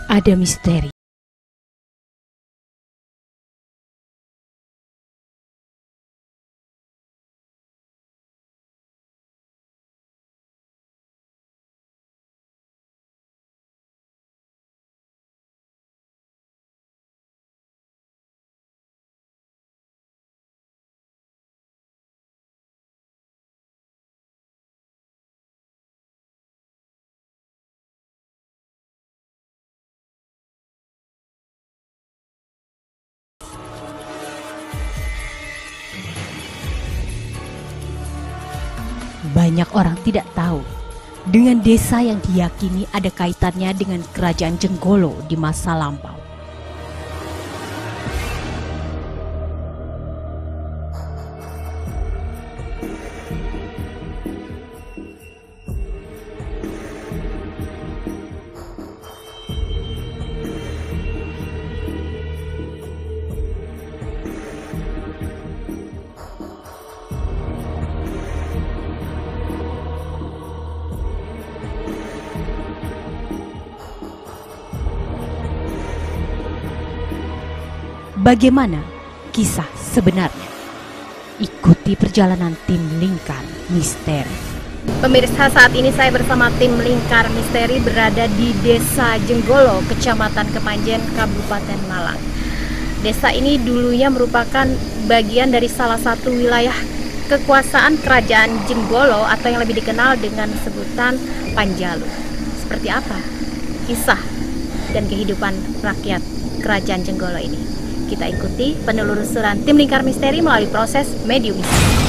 Ada misteri. Banyak orang tidak tahu dengan desa yang diyakini ada kaitannya dengan kerajaan Jenggolo di masa lampau. Bagaimana kisah sebenarnya? Ikuti perjalanan tim Lingkar Misteri. Pemirsa, saat ini saya bersama tim Lingkar Misteri berada di Desa Jenggolo, Kecamatan Kepanjen, Kabupaten Malang. Desa ini dulunya merupakan bagian dari salah satu wilayah kekuasaan Kerajaan Jenggolo atau yang lebih dikenal dengan sebutan Panjalu. Seperti apa kisah dan kehidupan rakyat Kerajaan Jenggolo ini? Kita ikuti penelusuran tim Lingkar Misteri melalui proses mediumisasi.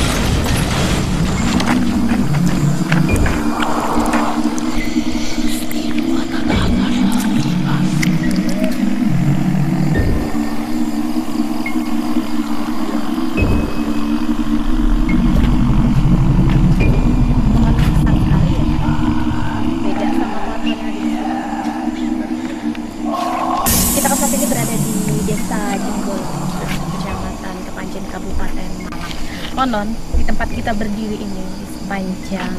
Kita saat ini berada di Desa Jenggolo, Kecamatan Kepanjen, Kabupaten Malang. Konon di tempat kita berdiri ini, di sepanjang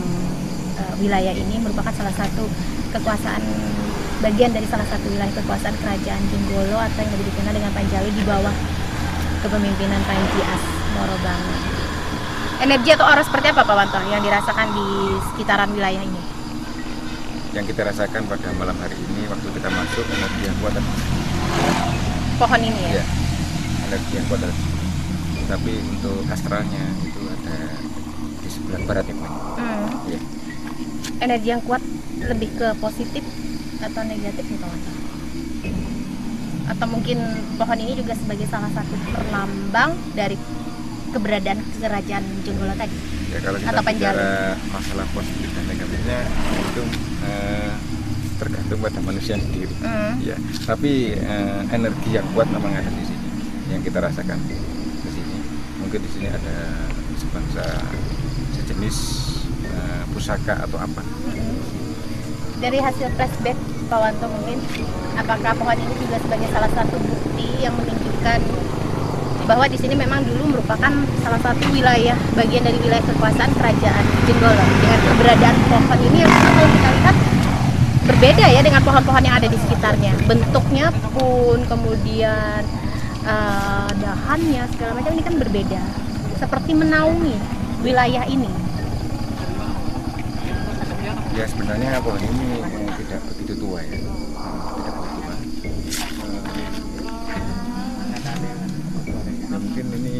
wilayah ini merupakan salah satu kekuasaan, bagian dari salah satu wilayah kekuasaan Kerajaan Jenggolo atau yang lebih dikenal dengan Panjalu di bawah kepemimpinan Panji Asmorobangun. Energi atau aura seperti apa Pak Wanto yang dirasakan di sekitaran wilayah ini? Yang kita rasakan pada malam hari ini waktu kita masuk, energi yang kuat Pohon ini ya? Iya, energi yang kuat. Tapi untuk astralnya itu ada di sebelah barat ya Pak. Iya. Energi yang kuat lebih ke positif atau negatif nih Pak Wanto? Atau mungkin pohon ini juga sebagai salah satu perlambang dari keberadaan Kerajaan Jenggolo tadi? Ya, kalau kita atau bicara masalah positif dan negatifnya itu tergantung pada manusia sendiri. Ya, tapi energi yang kuat memang ada di sini, yang kita rasakan di sini. Mungkin di sini ada sebangsa sejenis pusaka atau apa. Dari hasil flashback Pak Wanto mungkin, apakah pohon ini juga sebagai salah satu bukti yang menunjukkan bahwa di sini memang dulu merupakan salah satu wilayah, bagian dari wilayah kekuasaan Kerajaan Jenggolo, dengan keberadaan pohon ini yang kalau kita lihat berbeda ya dengan pohon-pohon yang ada di sekitarnya, bentuknya pun kemudian dahannya segala macam ini kan berbeda, seperti menaungi wilayah ini. Ya, sebenarnya pohon ini tidak begitu tua ya, tidak begitu tua. Ya, mungkin ini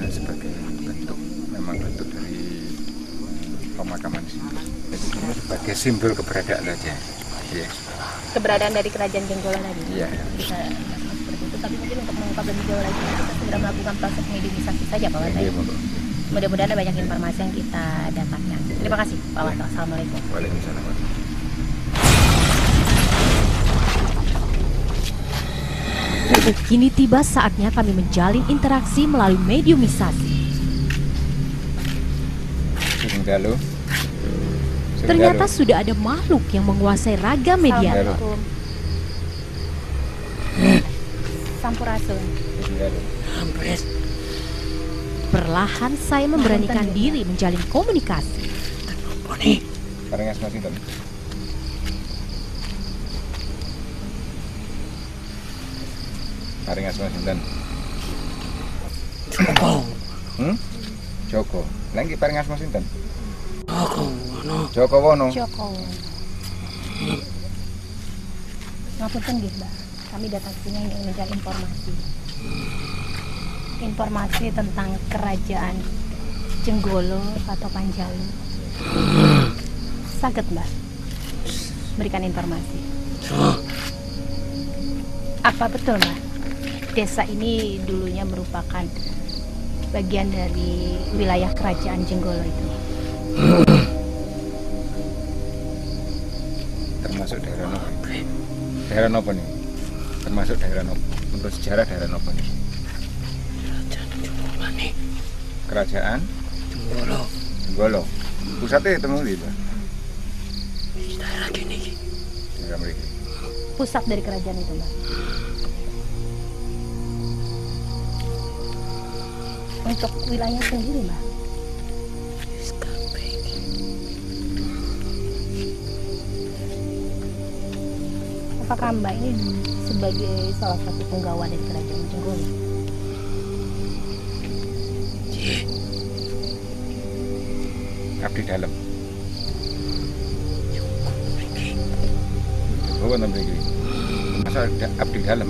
sebagai bentuk, memang bentuk dari pemakaman sini. Jadi ini sebagai simbol keberadaan saja. Ya. Keberadaan dari Kerajaan Jenggolo tadi. Iya. Bisa seperti itu. Tapi mungkin untuk mengungkap lebih jauh lagi kita segera melakukan proses mediumisasi saja Pak Wanto. Iya, Mudah-mudahan ada banyak informasi yang kita dapatkan. Terima kasih Pak Wanto. Assalamualaikum. Waalaikumsalam. Kini tiba saatnya kami menjalin interaksi melalui mediumisasi. Halo. Ternyata sudah ada makhluk yang menguasai raga media. Sampurasun. Perlahan saya memberanikan diri menjalin komunikasi. Paringas Mas Sinten. Paringas Mas Sinten. Joko. Lagi paringas Mas Sinten. Joko Wono. Joko. Ngapunten nggih, Mbak. Kami datang sini ingin mencari informasi tentang kerajaan Jenggolo atau Panjalu. Saged, Mbak, berikan informasi. Apa betul, Mbak, desa ini dulunya merupakan bagian dari wilayah kerajaan Jenggolo itu? Termasuk daerah nopo? Daerah nopo nih? Termasuk daerah nopo? Untuk sejarah daerah nopo nih? Kerajaan Jenggolo. Pusatnya temu di Pak. Daerah gini. Daerah mriki. Pusat dari kerajaan itu, Mbak. Untuk wilayah sendiri, Mbak, apakah Mbak ini sebagai salah satu penggawa dari kerajaan Jenggolo? Abdi dalam. Wonten mriki. Masa abdi dalam.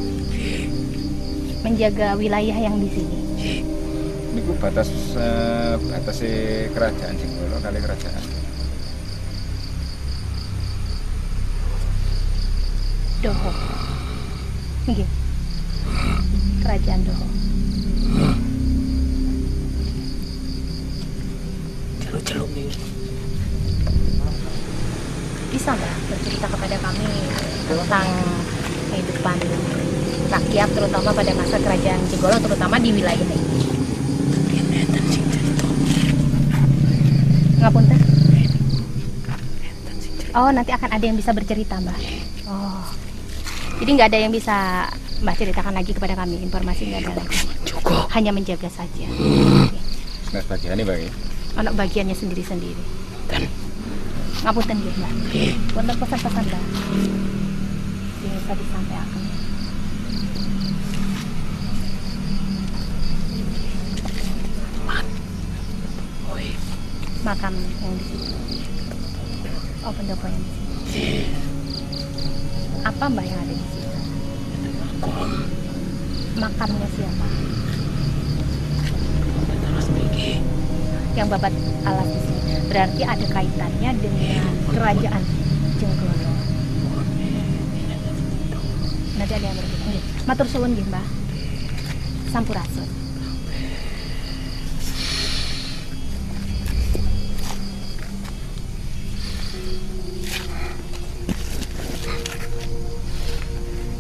Menjaga wilayah yang di sini. Niku batas kerajaan Jenggolo kali kerajaan. Doho. Nggih. Kerajaan Doho. Celuk-celuk nih. Bisa Mbak bercerita kepada kami tentang kehidupan rakyat terutama pada masa kerajaan Jenggolo, terutama di wilayah ini? Ngapunten? Oh, nanti akan ada yang bisa bercerita, Mbak. Oh, jadi nggak ada yang bisa Mbak ceritakan lagi kepada kami, informasi nggak ada lagi. Cukup. Hanya menjaga saja. Oke. Nah, bagian ini bagi. Anak bagiannya sendiri-sendiri. Dan Ngapunten gitu, Mbak. Wonten pesan-pesan, Mbak, yang bisa disampaikan. Makam yang di situ. Oh, pendopo yang di situ. Apa Mbak yang ada di situ? Makamnya siapa? Yang babat alas di sini. Berarti ada kaitannya dengan kerajaan Jenggolo. Nanti ada yang berikutnya. Matur suwun nggih, Mbah. Sampurasun.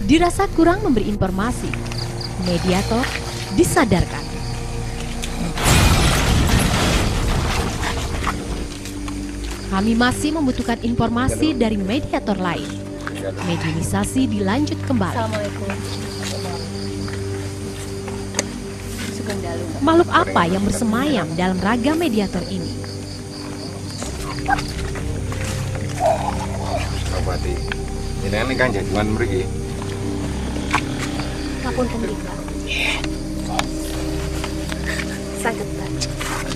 Dirasa kurang memberi informasi, mediator disadarkan. Kami masih membutuhkan informasi dari mediator lain. Medianisasi dilanjut kembali. Assalamualaikum. Sugeng dalu. Makhluk apa yang bersemayam dalam raga mediator ini? Bupati. Ini kan jagungan mriki. Ngapunten nggih, Mbak. Saged, Mbak,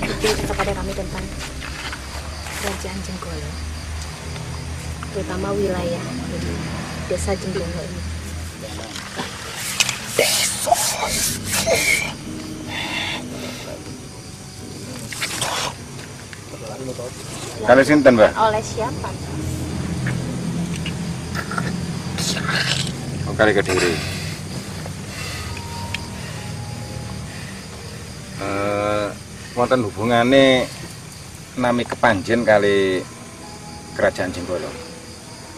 bercerita kepada kami tentang kerajaan Jenggolo, terutama wilayah di desa Jenggolo ini. Kali sinten, Mbak? Oleh siapa? Oh, kali Kediri. Wonten hubungane nami Kepanjen kali kerajaan Jenggolo.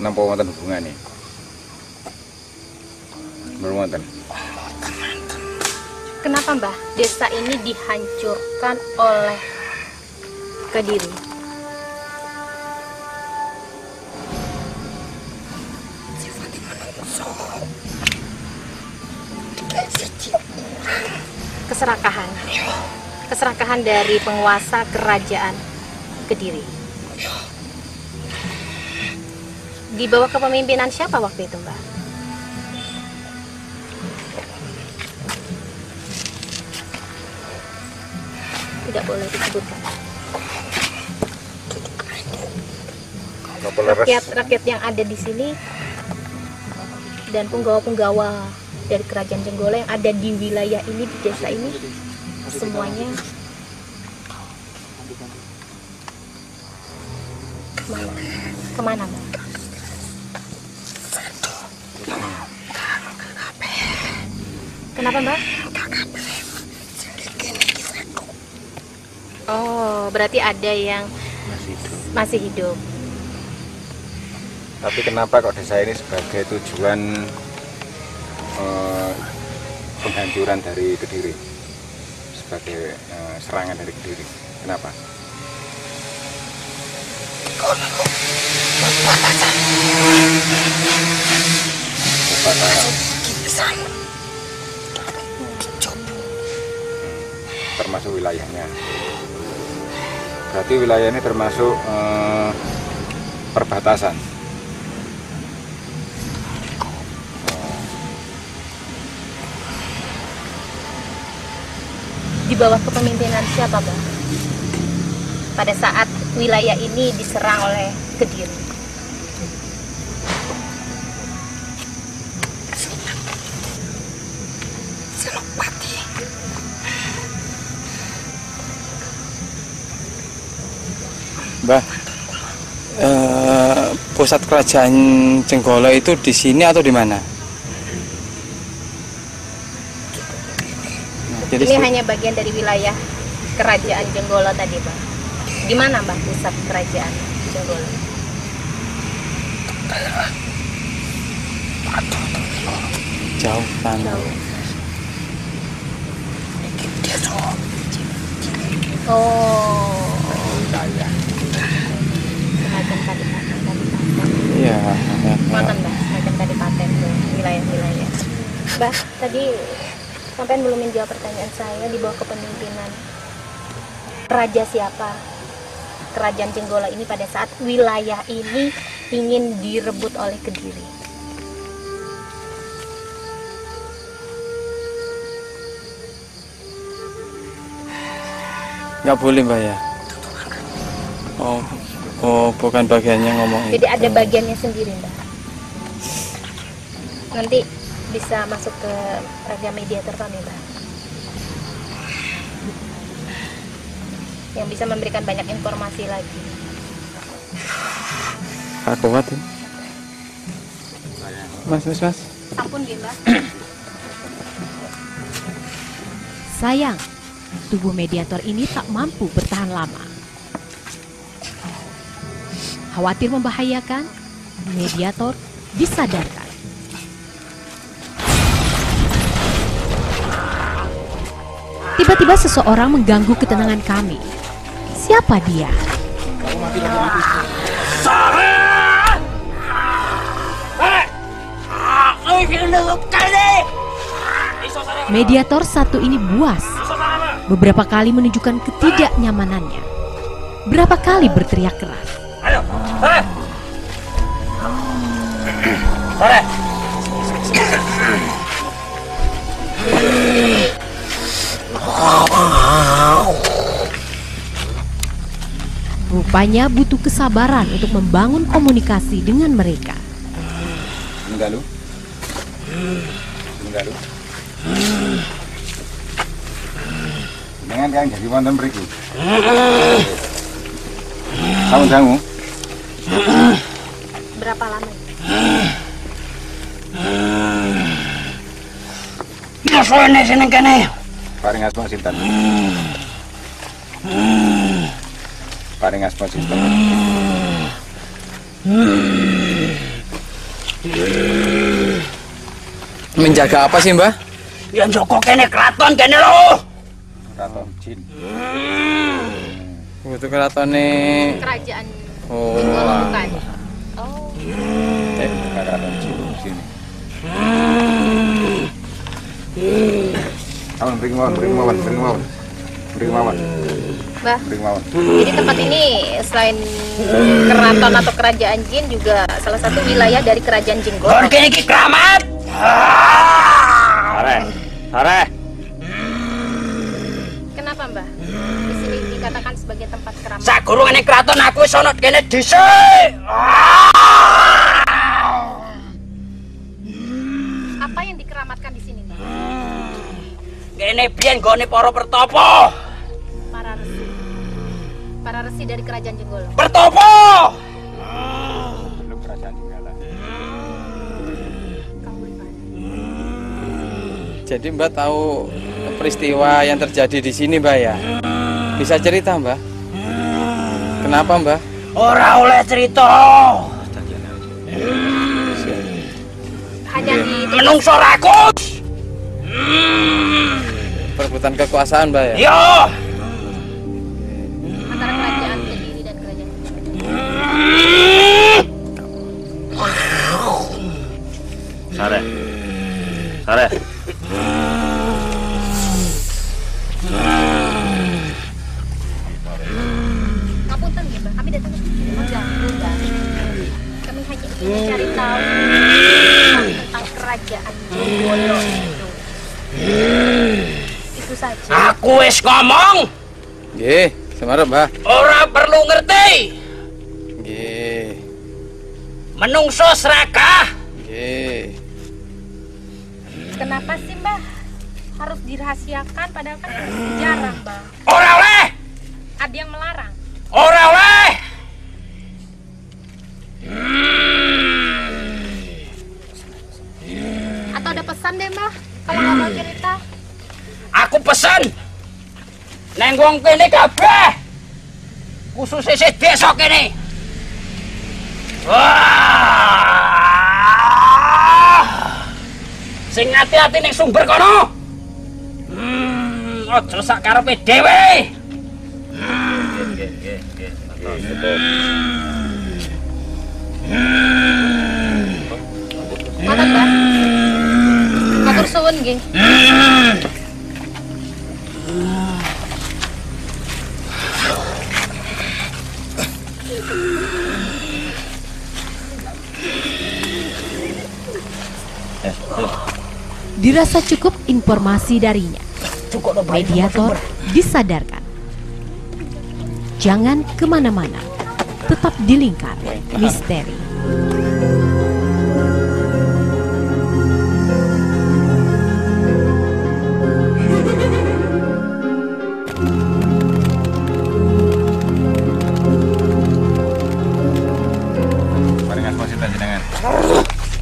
Napa wonten hubungane? Mboten wonten. Kenapa, Mbah, desa ini dihancurkan oleh Kediri? Keserakahan. Keserakahan dari penguasa kerajaan Kediri. Di bawah kepemimpinan siapa waktu itu, Mbak? Tidak boleh disebutkan. Rakyat yang ada di sini dan penggawa-penggawa dari kerajaan Jenggolo yang ada di wilayah ini, di desa ini, semuanya kemana, Mbak? Kenapa, Mbak? Oh, berarti ada yang masih hidup. Tapi kenapa kok desa ini sebagai tujuan penghancuran dari Kediri, sebagai serangan dari Kediri? Kenapa? Termasuk wilayahnya. Berarti wilayah ini termasuk perbatasan. Di bawah kepemimpinan siapa, Bang? Pada saat wilayah ini diserang oleh Kediri. Mbah, pusat kerajaan Jenggolo itu di sini atau di mana? Jadi Ini hanya bagian dari wilayah kerajaan Jenggolo tadi, Bang. Di mana, Bang, pusat kerajaan Jenggolo? jauh sana. Oh, semacam kadipaten. Iya. Makan, Mbak, semacam kadipaten tuh, wilayah-wilayah. Mbak, tadi sampai belum menjawab pertanyaan saya. Di bawah kepemimpinan raja siapa kerajaan Jenggolo ini pada saat wilayah ini ingin direbut oleh Kediri? Nggak boleh, Mbak ya. Oh, bukan bagiannya ngomong Jadi itu. ada bagiannya sendiri, Mbak. Nanti bisa masuk ke raga mediator kami, Mbak, yang bisa memberikan banyak informasi lagi. Aku kuat ya. Mas. Sampun, Mbak. Sayang, tubuh mediator ini tak mampu bertahan lama. Khawatir membahayakan, mediator disadarkan. Tiba-tiba seseorang mengganggu ketenangan kami. Siapa dia? Mediator satu ini buas. Beberapa kali menunjukkan ketidaknyamanannya. Berapa kali berteriak keras. Rupanya butuh kesabaran untuk membangun komunikasi dengan mereka. Menggalu. Dengan kan jadi wonten mriki. Sangu. Berapa lama? Ya soalnya seneng kene. Paring asma sinten? Paring asma sinten? Menjaga apa sih, Mbah? Ya Joko kene keraton kene lho. Keraton Jin. Itu keratone. Kerajaan Oh. Jenggolo bukan? Oh. Keraton Jin di sini. Awan, beri mawon. Mbah, Beri mawon. jadi tempat ini selain keraton atau kerajaan jin juga salah satu wilayah dari kerajaan Jenggolo. Kon kene iki kramat. Sare. Kenapa Mbah? Di sini dikatakan sebagai tempat keramat. Sakurungane kraton aku wis ana kene dhisik. Apa yang dikeramatkan di sini, Mbah? Kene biyen gone para pertapa. Para resi dari kerajaan Jenggolo. Pertapa. Belum kerajaan Jenggala. Jadi Mbak tahu peristiwa yang terjadi di sini Mbak ya? Bisa cerita Mbak? Kenapa Mbak? Ora oleh cerita. Hanya di Menungso rakus. Perebutan kekuasaan Mbak ya? Yo. antara kerajaan Kediri dan kerajaan Jenggolo. Sare. Ngapunten nggih, Mbah. Kami datang ke sini mengganggu, Mbah. Kami hanya ingin mencari tahu tentang kerajaan Jenggolo itu. Itu saja. Aku wis ngomong. Nggih, semarep Mbak. Ora perlu ngerti. Nggih. Menungso serakah. Nggih. Kenapa sih, Mbah? Harus dirahasiakan padahal kan ada sejarah, Mbah. Ora oleh. Ada yang melarang. Ora oleh. Atau ada pesan deh, Mbah? Kalau nggak mau cerita. Aku pesen. Neng wong kene kabeh. Khususnya si desa kene. Wah. Sing hati-hati ning sumber kono. Aja sak karepe dhewe. Ngoten, Mbah. Matur suwun nggih. Dirasa cukup informasi darinya. Mediator disadarkan. Jangan kemana-mana, tetap di Lingkar Misteri.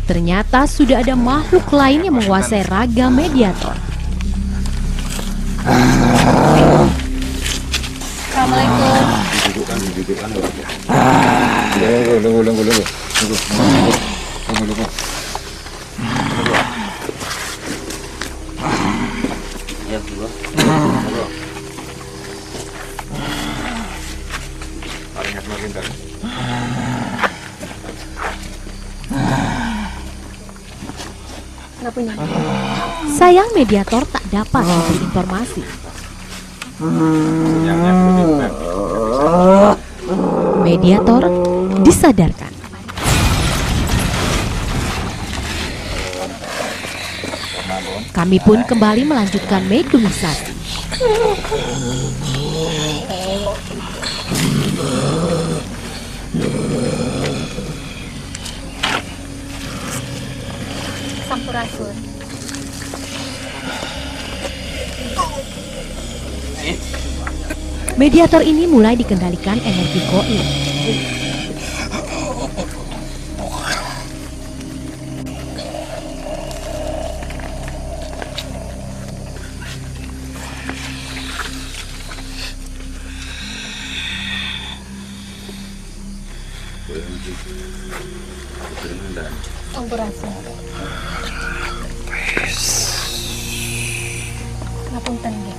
Ternyata sudah ada makhluk lain yang menguasai raga Mediator. Assalamualaikum. Tunggu. Nggak punya. Sayang Mediator tak dapat memberi informasi. Mediator disadarkan. Kami pun kembali melanjutkan mediumisasi. Sampurasun. Mediator ini mulai dikendalikan energi goib. Sampurasun. Ngapunten nggih.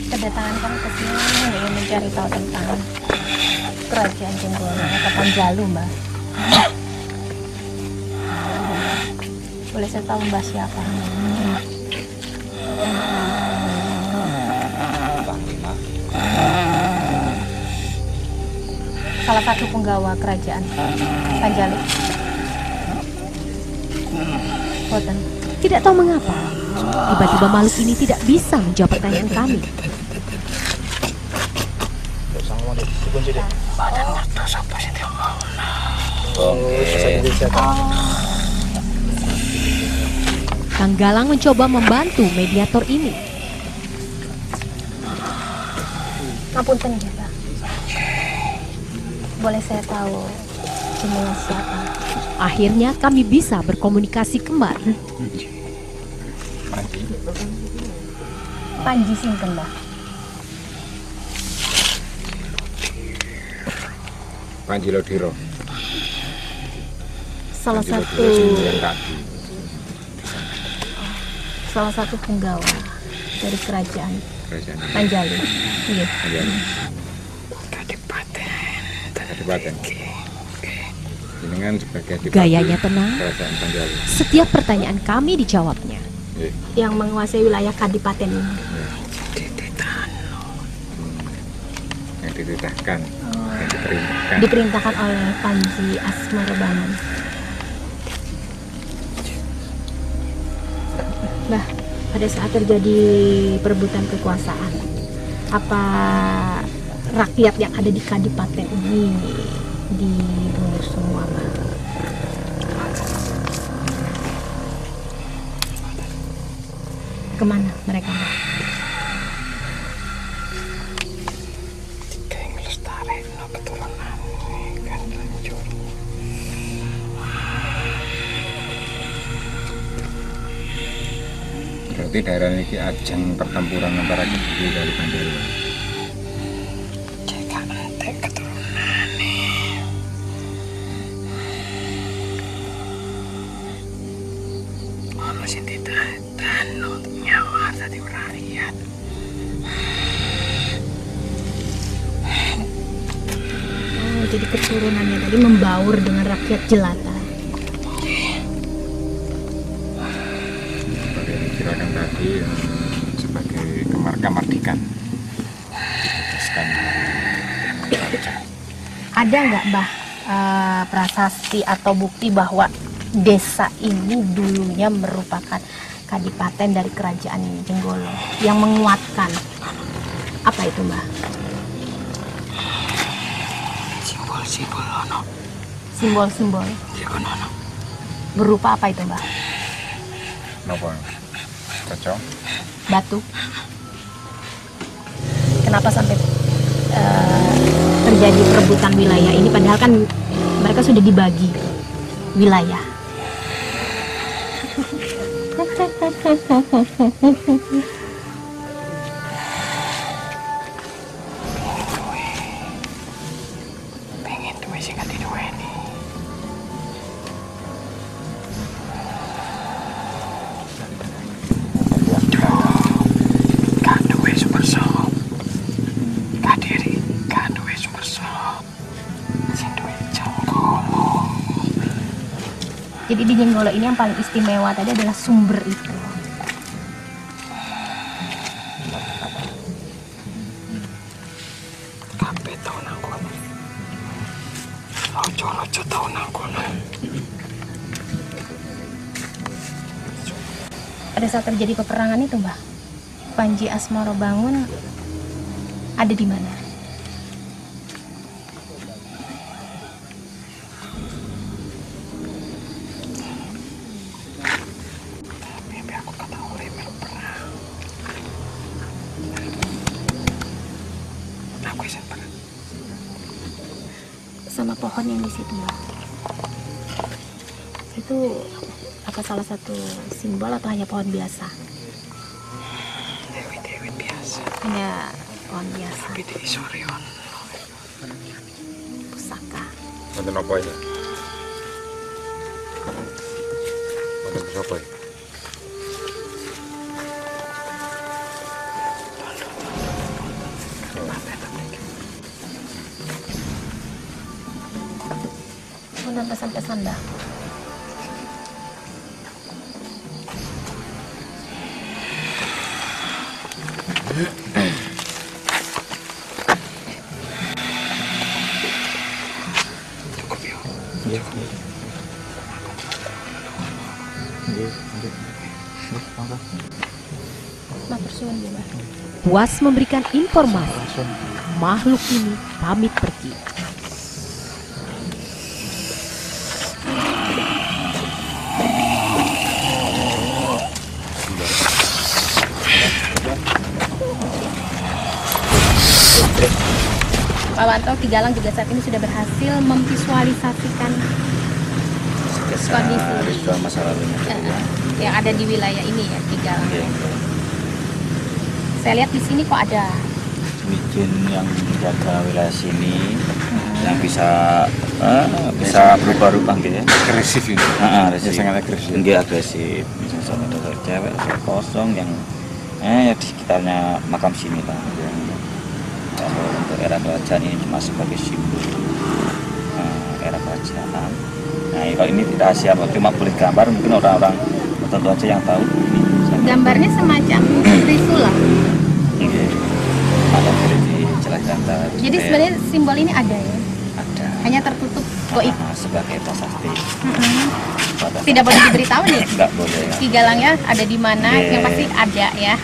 Kedatangan kami ke sini ingin mencari tahu tentang kerajaan Jenggolo atau Panjalu, Mbak. Boleh saya tahu Mbah siapa? Salah satu penggawa kerajaan Panjalu. Boten. Tidak tahu mengapa, tiba-tiba makhluk ini tidak bisa menjawab pertanyaan kami. Kang Galang mencoba membantu mediator ini. Ngapunten ya, Mbak. Boleh saya tahu jenengan siapa? Akhirnya kami bisa berkomunikasi kembali. Panji sinten, Mbak? Panji Lodiro. Salah Panji satu Lodiro yang kaki. salah satu penggawa dari kerajaan Kerajaan Panjalu. Iya. Panjalu. Kadipaten. Jenengan sebagai adipati Gayanya tenang. Kerajaan Panjalu. Setiap pertanyaan kami dijawabnya. Nggih. Yang menguasai wilayah Kadipaten ini. Yang dititahkan, yang diperintahkan. Diperintahkan oleh Panji Asmarobangun. Bah, pada saat terjadi perebutan kekuasaan, apa rakyat yang ada di Kadipaten ini dibunuh semua, Mbak? Kemana mereka, Mbak? Berarti daerah ini ajang pertempuran antara kedua dari Panjalu. Oh, jadi keturunannya tadi membaur dengan rakyat jelata. Sebagai yang dikirakan tadi sebagai kemardikan diputuskan raja. Ada nggak, Mbah, prasasti atau bukti bahwa desa ini dulunya merupakan kadipaten dari kerajaan Jenggolo yang menguatkan? Apa itu, Mbah? Simbol-simbol. Berupa apa itu, Mbah? Napa? Cocok? Batu. Kenapa sampai terjadi perebutan wilayah ini, padahal kan mereka sudah dibagi wilayah? Jadi di Jenggolo ini yang paling istimewa tadi adalah sumber itu. Pada saat terjadi peperangan itu, Mbah, Panji Asmarobangun ada di mana? Sama pohon yang di situ, Mbak. Itu apa salah satu simbol atau hanya pohon biasa? Dewi biasa. Hanya pohon biasa. Tapi di Sorion. Pusaka. Wonten apa ya? Wonten apa ya? Wonten pesan-pesan, Mbak. Cukup ya. Iya. Puas memberikan informasi, makhluk ini pamit pergi. Pak Wanto, Ki Galang juga saat ini sudah berhasil memvisualisasikan kondisi ritual masa lalunya yang ada di wilayah ini ya, Ki Galang. Saya lihat di sini kok ada jin yang menjaga wilayah sini yang bisa berubah-ubah gitu ya. Agresif ini. Agresif. Sangat agresif. Nggih, agresif. Misalnya ada cewek kosong yang di sekitarnya makam sini Pak. Kalau untuk era kerajaan ini cuma sebagai simbol era kerajaan. Nah, kalau ini tidak rahasia, cuma boleh gambar, mungkin orang-orang tertentu aja yang tahu. gambarnya semacam trisula. Ada dijelaskan tadi. Jadi sebenarnya simbol ini ada ya? Ada. Hanya tertutup goib. Sebagai prasasti. Tidak boleh diberitahu nih. Tidak boleh. Ya. Ki Galangnya ada di mana? Yang pasti ada ya.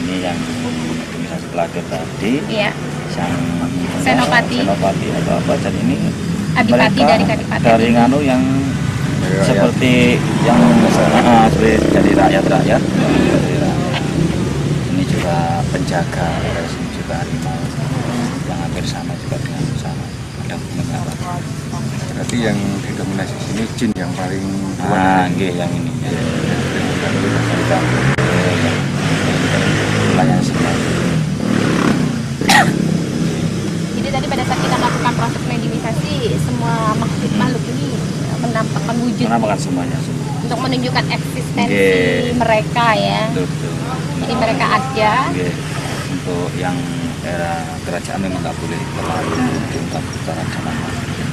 Ini yang organisasi pelagir tadi. Iya. Yang Senopati. Senopati atau apa? Dan ini Adipati dari Kadipaten. Dari nganu yang seperti yang seperti dari rakyat-rakyat. Ini juga penjaga, ini juga harimau yang hampir sama juga dengan sama. Ada hubungannya apa? Berarti yang didominasi sini jin yang paling yang ini. Yang Jadi tadi pada saat kita melakukan proses mediumisasi, semua makhluk ini menampakkan wujud. Menampakkan semuanya. Untuk menunjukkan eksistensi mereka ya. Betul. Jadi mereka ada. Untuk yang era kerajaan memang nggak boleh terlalu diungkap secara dalam.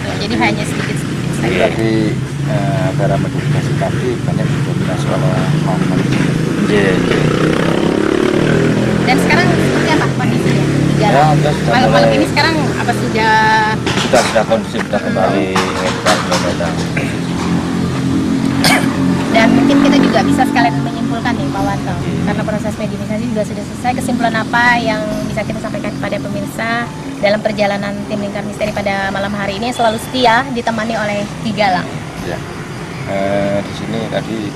Ya, jadi hanya sedikit-sedikit saja. Tapi cara modifikasi tadi banyak didominasi oleh makhluk. Dan sekarang seperti apa kondisinya? Malam-malam ini sekarang apa sudah kondisi sudah kembali dan mungkin kita juga bisa sekalian menyimpulkan nih Pak Wanto, karena proses mediumisasi juga sudah selesai. Kesimpulan apa yang bisa kita sampaikan kepada pemirsa dalam perjalanan tim Lingkar Misteri pada malam hari ini yang selalu setia ditemani oleh Ki Galang? Ya, di sini tadi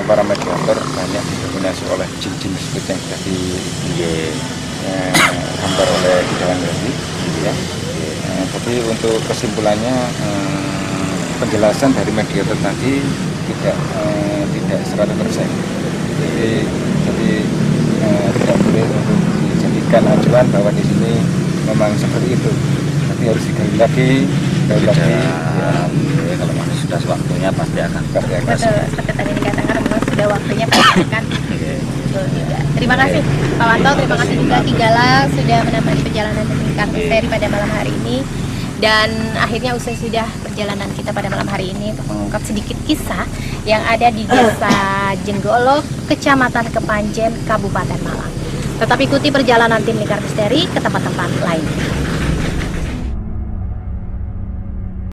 para mediator banyak didominasi oleh jin-jin seperti yang tadi gambar oleh Ki Galang tadi, ya. Tapi untuk kesimpulannya penjelasan dari mediator tadi tidak 100%. Jadi tidak boleh untuk dijadikan acuan bahwa di sini memang seperti itu. Tapi harus digali lagi. Ya, kalau masih sudah waktunya pasti akan. Betul, seperti tadi dikatakan memang sudah waktunya pasti akan. Betul juga. Terima kasih Pak Wanto, terima kasih juga Ki Galang sudah menemani perjalanan tim Lingkar Misteri pada malam hari ini. Dan akhirnya usai sudah perjalanan kita pada malam hari ini untuk mengungkap sedikit kisah yang ada di Desa Jenggolo, Kecamatan Kepanjen, Kabupaten Malang. Tetap ikuti perjalanan tim Lingkar Misteri ke tempat-tempat lain.